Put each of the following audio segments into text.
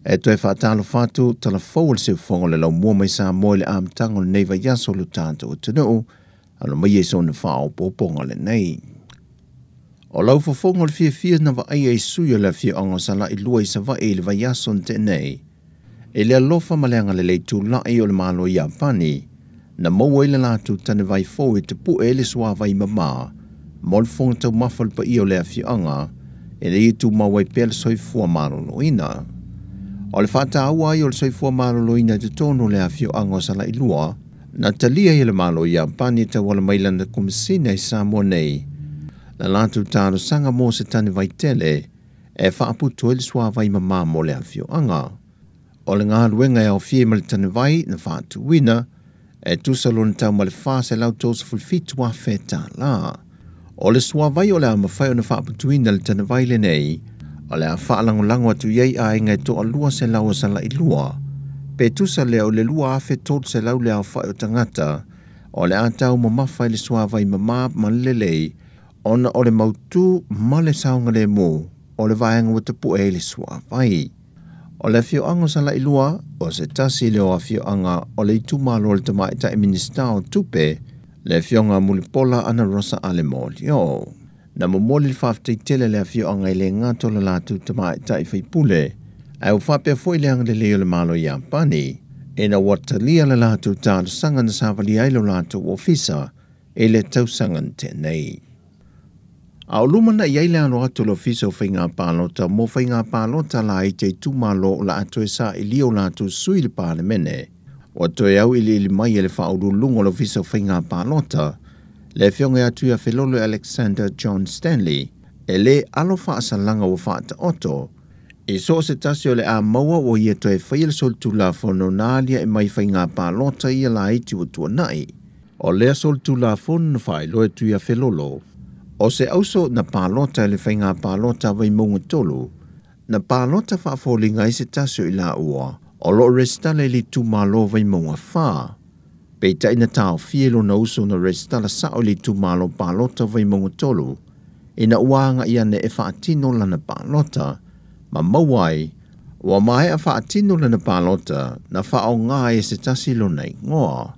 E toi whaatalo whātu tala whawal se whongo le lau mua mai Sāmoa le amtango le neiva yaso lu tātou o tunu, alo mai e so na whao pōponga le nei. O lau whawhongo le fia na wa ai suyo le fia ongo sala I lua I sa wa e le wa yaso te nei. E le alofa maleanga le leitu lai o le malo I Apani, na maua I le lātu tane vai fōu te pu e le swa vai mama, mo le whonga tau mawhal pa I o le fia anga, e le I tu mawai pēle soi fua maro loina. O le whata aua I o le soifua malolo ina te tono le awhio ango sala I lua, na talia I le malo I Apani te wala mailanda kumisina I Sāmoa nei. Na lātu tāro sanga mō se tane vai tele, e whaaputu le swa vai mama mo le awhio anga. O le ngā ruenga e au fie ma le tane vai na whaatu wina, e tusalona tau ma le wha se lau tōsa fulfitu a wheta la. O le swa vai o le ama whai o na whaaputu ina le tane vai le nei, o le a whaalangolango atu iei a inga to a lua se lau sala I lua. Pe tusa leo le lua awhe tot se lau le au whai o tangata, o le a tau ma mawhai le suawai ma maa ma lelei, ona o le mautu ma le saunga le mō, o le vaenga wata pu e le suawai. O le fio anga sala I lua, o se tasi leo a fio anga o le itu malo le tamai ta I minista o tupe, le fio anga mulipola ana rosa ale molio. Na momoli whaftai tele le fio anga I le ngato le latu tamai tai whaipule, au whape foi le anga le leo le malo I Apani, e na watalia le latu tāru sanga na sāwali ailo latu ofisa, e le tausangan tenei. Au lumana I aile alo atu lo ofisa o whainga pālota, mo whainga pālota la I te tumalo o la atu e sa I lio latu sui le pāle mene, o toe au ili mai e le whauru lungo lo ofisa o whainga pālota, le fionga atu ia Felolo Alexander John Stanley, e le alo whaasalanga o whaata oto, e so se tasi o le a maua o ia toe whaile sol tula fono nālia e mai whainga pālota ia la iti o tua nai, o lea sol tula fono na whai loe tu ia Felolo. O se auso na pālota le whainga pālota vai munga tolu, na pālota whaafolinga I se tasi o I la ua, o lo restale li tu malo vai munga whaa. Pei ta ina tau fielo na uso na restala sao li tu malo pālota vai munga tolu, ina uanga ia ne e whaatino lana pālota, ma mawai, wa mai a whaatino lana pālota na whao ngā e se tasi lo nei ngoa.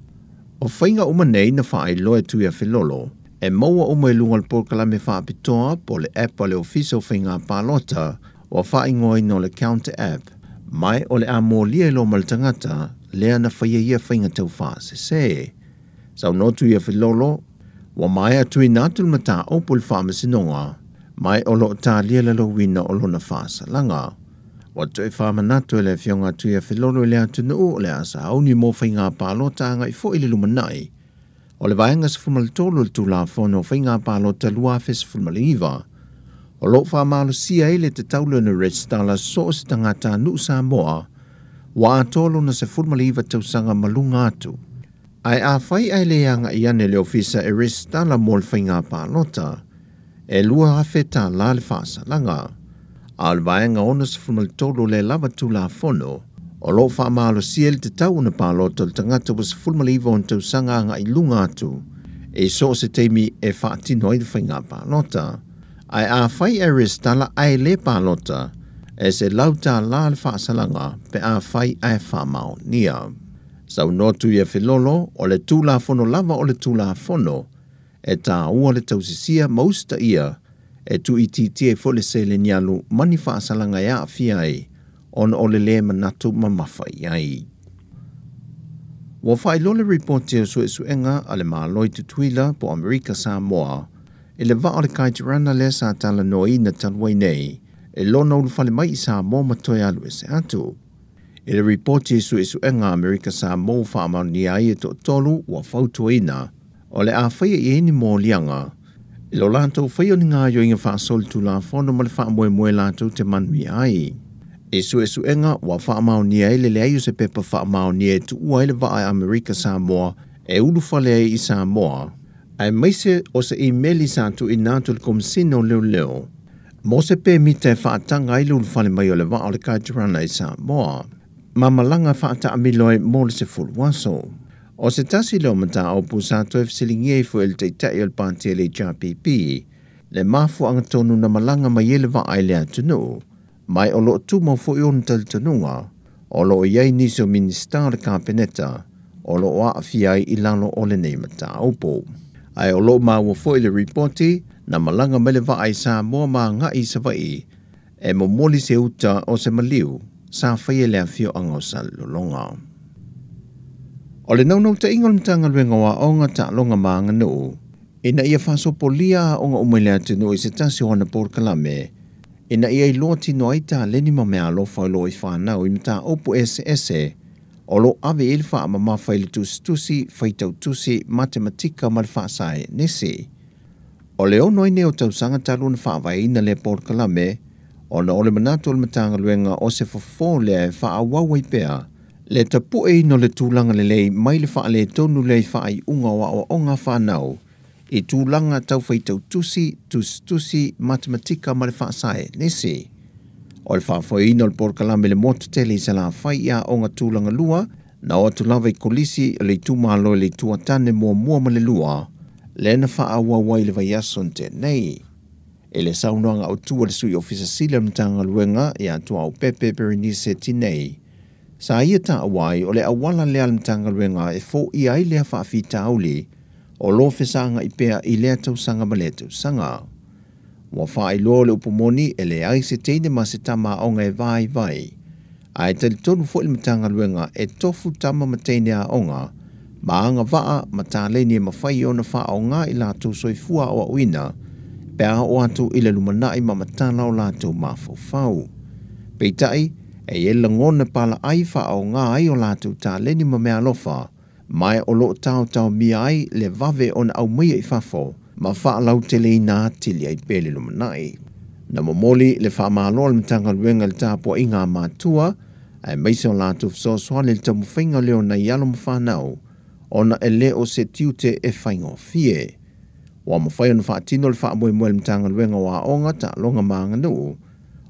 O whainga umanei na whaai loe tu ia Felolo, e maua umai lungal porkala me whaapitoa po le app o le ofisa o whainga pālota, wa whaai ngoi no le counter app, mai o le a mōlia lo maltangata, lea na whaia ia whainga tau wha se. Sau notu ia Felolo, wa mai atu I nātul mata opul wha masinonga, mai o lo tā lia lalo wina o lo na wha salanga. Wa tue wha manatu e le fionga tu ia Felolo lea tunu o le asa auni mō whainga pālota anga I fo ili lumanai. O le vaenga sa fumaltolo le tula whono whainga pālota lua fes fulmaliva. O lo wha malo sia ele te taulo na restala so se tangata nu Sāmoa, wa atolo na se fulmaliva tausanga malunga atu. Ai a whai ai leanga I ane le ofisa e restala mo le whainga pālota, e lua hawheta la le whaasalanga. A le vaenga ona sa fumaltolo le lava tula whono, o lo wha malo sia le te tau na pālota le tangata was fulmaliva on tausanga anga I lunga atu, e so se teimi e whaatino I le whainga pālota. Ai a whai e restala ai le pālota, e se lauta la le whaasalanga pe a whai ai whamao nia. Sau notu ia Felolo, o le tūla whono lava o le tūla whono, e tā ua le tausisia mausta ia, e tu I titi e fole se le nialu mani whaasalanga ia fiai, on o le le manatu mamawhai ai. Wa whai lole reporti o suenga a le māloi tutuila po Amerika Sāmoa, e le va o le kaitirana le sa tala noi na talwai nei, e lona ulu whale mai I Sāmoa matoe alu e se atu. E le reporti suenga Amerika Sāmoa whaamau ni ai e to tolu wa whautuina, o le a whaia I eni mō lianga, e lo lantou whaia ni ngā yo inga whaasol tu la whono ma le whaamoe moe lantou te manui ai. E suenga wa whaamau ni ai le leaio se pepa whaamau ni e tu ua ele va ai Amerika Sāmoa, e ulu whale ai I Sāmoa, ai maise o se emaili santu I nātu le komisino leo leo, mo se pe mita e whaatanga ai ulu whale mai o le va o le kaitirana I Sāmoa, ma malanga whaata amiloe mo le se fuluaso. O se tasi leo mata au pusato e fisilingi e fu el te tai al panti le JPP, le mafu anga tonu na malanga mai ele va ai le atunu, Mai o loo tu mau fo ion talitanunga, o loo iai nisi o minister ka peneta, o loo a fiai ilalo o le nei mata opo. Ai o loo maa fo i le reporti, na malanga mele va ai Sāmoa maa ngai sa vai, e mo moli se uta o se maliu, sa whaia lea fio angosa lolonga. O le naunau ta ingon mtanga luenga wa onga ta longa maa nganu, ina ia faso polia onga umelea tunu i se tasi wana porkalame, ina ia i loa tino aita leni ma mea alofa i loa i whanau i mta opu ese, o lo ave ilfa ama mawhai le tusi whaitau tusi matematika ma le whaasai nisi. O le ono i neo tau sanga talu na whaavai ina le porkalame, o na ole manatu ole matanga luenga o se fofo le e whaawawai pea, le tapu e ino le tūlanga le lei mai le wha le tonu le wha i unga wa o onga whanau, i tūlanga tau whaitau tusi matematika ma le whaasai nisi. O le whaafoi ino le porkalame le motu tele i sa la whai ia onga tūlanga lua, na o tu lava i kolisi le tūmalo le tuatane mua ma le lua, le na whaawawai le vai ason te nei. E le saunoanga o tua le sui ofisa sila mtanga luenga i atua o pepe Berenice Tinei. Sa ia ta awai o le awala lea mtanga luenga e fo i ai lea whaafita auli o lo fesanga i pea i lea tau sanga ma lea tau sanga. Wa wha i lo le upomoni e le ai se teine ma se tama onga e vai. A e tali tonu fo le mtanga luenga e tofu tama ma teine a onga, ma anga waa ma ta leni e mawhai o na wha o ngā i la tau soifua o a uina, pea o atu i le lumanai ma matala o lātou mawhau. Peitai, e e langona pala ai wha o ngā ai o lātou tā leni ma mea lofa, mai o lo tau mia ai le vave o na au mia i whafo, ma wha lau tele i nā tili ai pele lumanai. Na momoli le wha maalo le mtanga luenga le tāpua i ngā mātua, ai meise o lātou fsoswa le tamu whainga leo na ialo mwhanau, o na e le o se tiute e whaingo fie. Wa mawhai ona whaatino le whaamoe moe le mtanga luenga wa onga ta longa maanga nuu,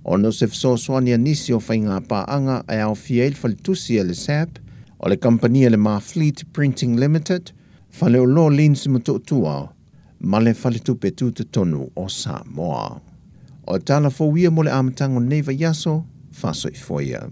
o no se fsoswani anisi o whainga paanga ai au fiel falitusi le SAP, o le kampania le Fleet Printing Limited, whale o lo lins mutotua, ma le falitupe tuta tonu o Sāmoa. O tala fo wia mo le amatango neva yaso, fasoi foia.